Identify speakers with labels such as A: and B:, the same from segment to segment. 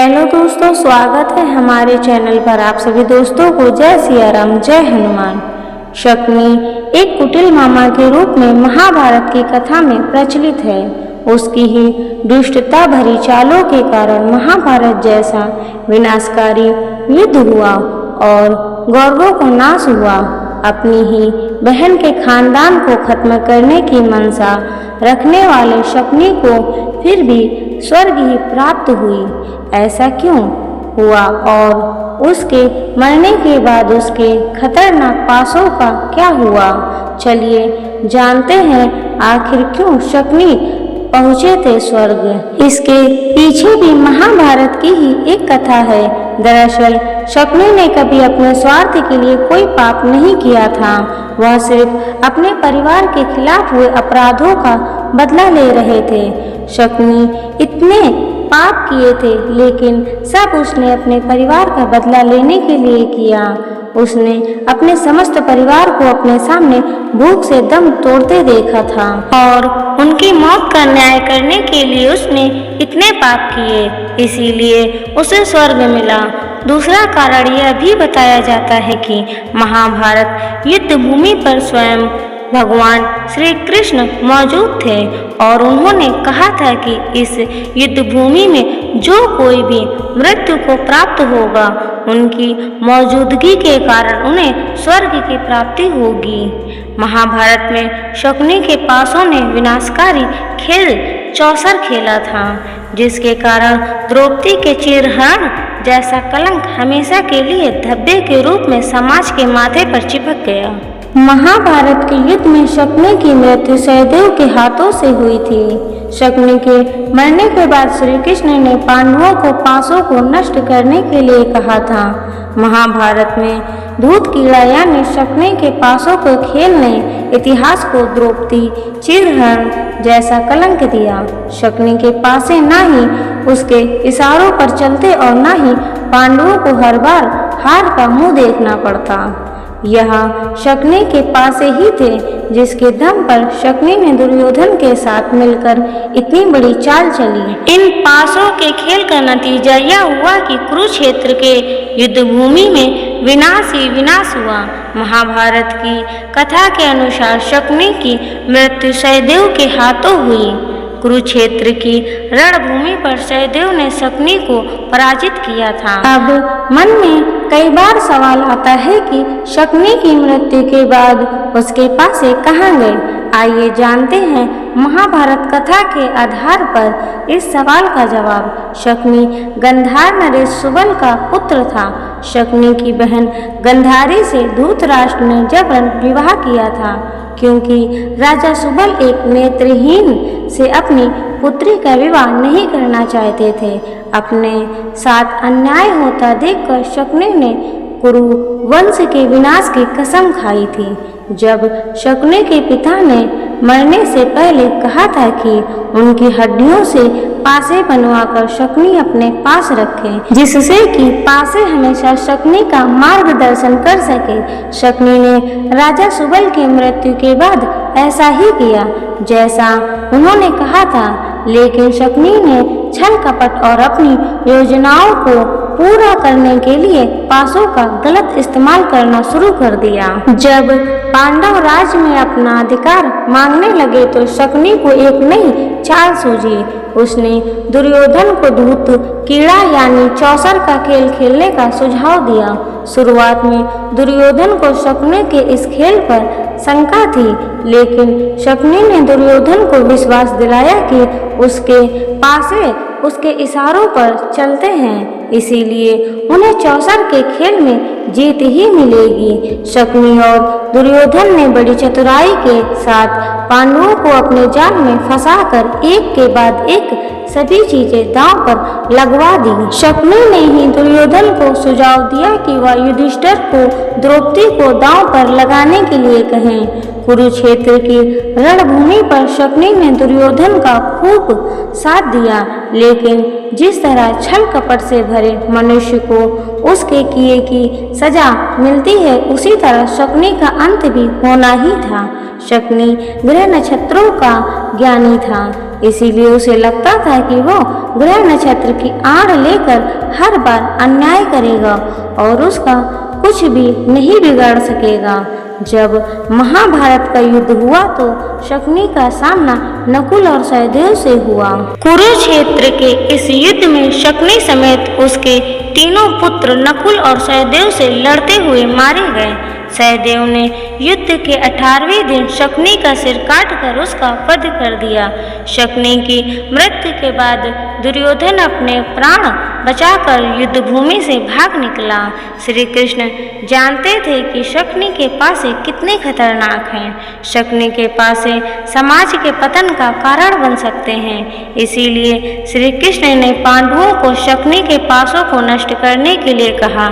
A: Hello दोस्तों, स्वागत है हमारे चैनल पर। आप सभी दोस्तों को जय सिया राम, जय हनुमान। शकुनी एक कुटिल मामा के रूप में महाभारत की कथा में प्रचलित है। उसकी ही दुष्टता भरी चालों के कारण महाभारत जैसा विनाशकारी युद्ध हुआ और गौरवों का नाश हुआ। अपनी ही बहन के खानदान को खत्म करने की मंशा रखने वाले शकुनी को फिर भी स्वर्ग ही प्राप्त हुई। ऐसा क्यों हुआ और उसके मरने के बाद उसके खतरनाक पासों का क्या हुआ? चलिए जानते हैं आखिर क्यों शकुनी पहुँचे थे स्वर्ग। इसके पीछे भी महाभारत की ही एक कथा है। दरअसल शकुनी ने कभी अपने स्वार्थ के लिए कोई पाप नहीं किया था। वह सिर्फ अपने परिवार के खिलाफ हुए अपराधों का बदला ले रहे थे। शकुनी इतने पाप किए थे, लेकिन सब उसने अपने परिवार का बदला लेने के लिए किया। उसने अपने समस्त परिवार को अपने सामने भूख से दम तोड़ते देखा था और उनकी मौत का न्याय करने के लिए उसने इतने पाप किए, इसीलिए उसे स्वर्ग मिला। दूसरा कारण यह भी बताया जाता है कि महाभारत युद्ध भूमि पर स्वयं भगवान श्री कृष्ण मौजूद थे और उन्होंने कहा था कि इस युद्ध भूमि में जो कोई भी मृत्यु को प्राप्त होगा, उनकी मौजूदगी के कारण उन्हें स्वर्ग की प्राप्ति होगी। महाभारत में शकुनी के पासों ने विनाशकारी खेल चौसर खेला था, जिसके कारण द्रौपदी के चिरहरण जैसा कलंक हमेशा के लिए धब्बे के रूप में समाज के माथे पर चिपक गया। महाभारत के युद्ध में शकुनी की मृत्यु सहदेव के हाथों से हुई थी। शकुनी के मरने के बाद श्री कृष्ण ने पांडवों को पासों को नष्ट करने के लिए कहा था। महाभारत में धूत कीड़ा यानी शकुनी के पासों के खेल ने इतिहास को द्रौपदी चिरहरण जैसा कलंक दिया। शकुनी के पासे न ही उसके इशारों पर चलते और न ही पांडवों को हर बार हार का मुंह देखना पड़ता। यह शकुनी के पासे ही थे जिसके दम पर शकुनी ने दुर्योधन के साथ मिलकर इतनी बड़ी चाल चली। इन पासों के खेल का नतीजा यह हुआ कि कुरुक्षेत्र के युद्ध भूमि में विनाश ही विनाश हुआ। महाभारत की कथा के अनुसार शकुनी की मृत्यु सहदेव के हाथों हुई। कुरुक्षेत्र की रणभूमि पर सहदेव ने शकुनी को पराजित किया था। अब मन में कई बार सवाल आता है कि शकुनी की मृत्यु के बाद उसके पासे कहाँ गए। आइए जानते हैं महाभारत कथा के आधार पर इस सवाल का जवाब। शकुनी गंधार नरेश सुबल का पुत्र था। शकुनी की बहन गंधारी से धृतराष्ट्र ने जबरन विवाह किया था, क्योंकि राजा सुबल एक नेत्रहीन से अपनी पुत्री का विवाह नहीं करना चाहते थे। अपने साथ अन्याय होता देखकर शकुनी ने कुरु वंश के विनाश की कसम खाई थी। जब शकुनी के पिता ने मरने से पहले कहा था कि उनकी हड्डियों से पासे बनवाकर शकुनी अपने पास रखें, जिससे कि पासे हमेशा शकुनी का मार्गदर्शन कर सके। शकुनी ने राजा सुबल की मृत्यु के बाद ऐसा ही किया जैसा उन्होंने कहा था, लेकिन शकुनी ने छल कपट और अपनी योजनाओं को पूरा करने के लिए पासों का गलत इस्तेमाल करना शुरू कर दिया। जब पांडव राज में अपना अधिकार मांगने लगे तो शकुनी को एक नई चाल सूझी। उसने दुर्योधन को धूत कीड़ा यानी चौसर का खेल खेलने का सुझाव दिया। शुरुआत में दुर्योधन को शकुनी के इस खेल पर शंका थी, लेकिन शकुनी ने दुर्योधन को विश्वास दिलाया कि उसके पासे उसके इशारों पर चलते हैं, इसीलिए उन्हें चौसर के खेल में जीत ही मिलेगी। शकुनी और दुर्योधन ने बड़ी चतुराई के साथ पांडवों को अपने जाल में फंसाकर एक के बाद एक सभी चीजें दांव पर लगवा दी। शकुनी ने ही दुर्योधन को सुझाव दिया कि वह युधिष्ठिर को द्रौपदी को दांव पर लगाने के लिए कहें। कुरुक्षेत्र की रणभूमि पर शकुनी ने दुर्योधन का खूब साथ दिया, लेकिन जिस तरह छल कपट से भरे मनुष्य को उसके किए की सजा मिलती है, उसी तरह शकुनी का अंत भी होना ही था। शकुनी ग्रह नक्षत्रों का ज्ञानी था। इसीलिए उसे लगता था कि वो ग्रह नक्षत्र की आड़ लेकर हर बार अन्याय करेगा और उसका कुछ भी नहीं बिगाड़ सकेगा। जब महाभारत का युद्ध हुआ तो शकुनी का सामना नकुल और सहदेव से हुआ। कुरुक्षेत्र के इस युद्ध में शकुनी समेत उसके तीनों पुत्र नकुल और सहदेव से लड़ते हुए मारे गए। सहदेव ने युद्ध के 18वें दिन शकुनी का सिर काटकर उसका वध कर दिया। शकुनी की मृत्यु के बाद दुर्योधन अपने प्राण बचाकर युद्ध भूमि से भाग निकला। श्री कृष्ण जानते थे कि शकुनी के पासे कितने खतरनाक हैं। शकुनी के पासे समाज के पतन का कारण बन सकते हैं। इसीलिए श्री कृष्ण ने पांडवों को शकुनी के पासों को नष्ट करने के लिए कहा।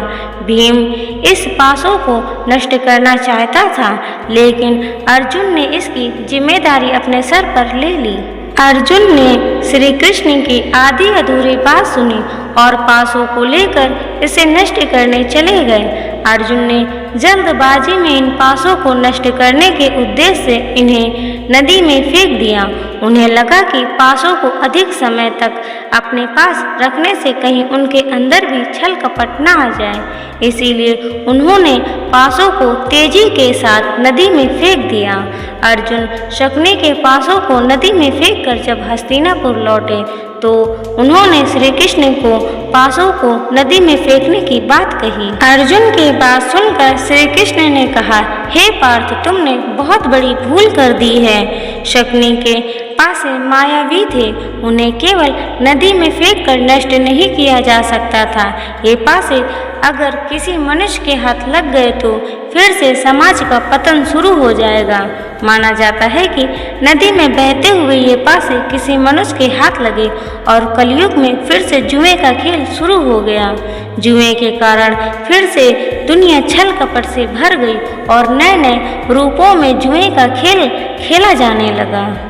A: भीम इस पासों को नष्ट करना चाहता था, लेकिन अर्जुन ने इसकी जिम्मेदारी अपने सर पर ले ली। अर्जुन ने श्री कृष्ण की आधी अधूरी बात सुनी और पासों को लेकर इसे नष्ट करने चले गए। अर्जुन ने जल्दबाजी में इन पासों को नष्ट करने के उद्देश्य से इन्हें नदी में फेंक दिया। उन्हें लगा कि पासों को अधिक समय तक अपने पास रखने से कहीं उनके अंदर भी छल कपट न आ जाए, इसीलिए उन्होंने पासों को तेजी के साथ नदी में फेंक दिया। अर्जुन शकुनी के पासों को नदी में फेंककर जब हस्तिनापुर लौटे तो उन्होंने श्री कृष्ण को पासों को नदी में फेंकने की बात कही। अर्जुन की बात सुनकर श्री कृष्ण ने कहा, हे पार्थ, तुमने बहुत बड़ी भूल कर दी है। शकुनी के पासे मायावी थे, उन्हें केवल नदी में फेंककर नष्ट नहीं किया जा सकता था। ये पासे अगर किसी मनुष्य के हाथ लग गए तो फिर से समाज का पतन शुरू हो जाएगा। माना जाता है कि नदी में बहते हुए ये पासे किसी मनुष्य के हाथ लगे और कलयुग में फिर से जुए का खेल शुरू हो गया। जुए के कारण फिर से दुनिया छल कपट से भर गई और नए नए रूपों में जुए का खेल खेला जाने लगा।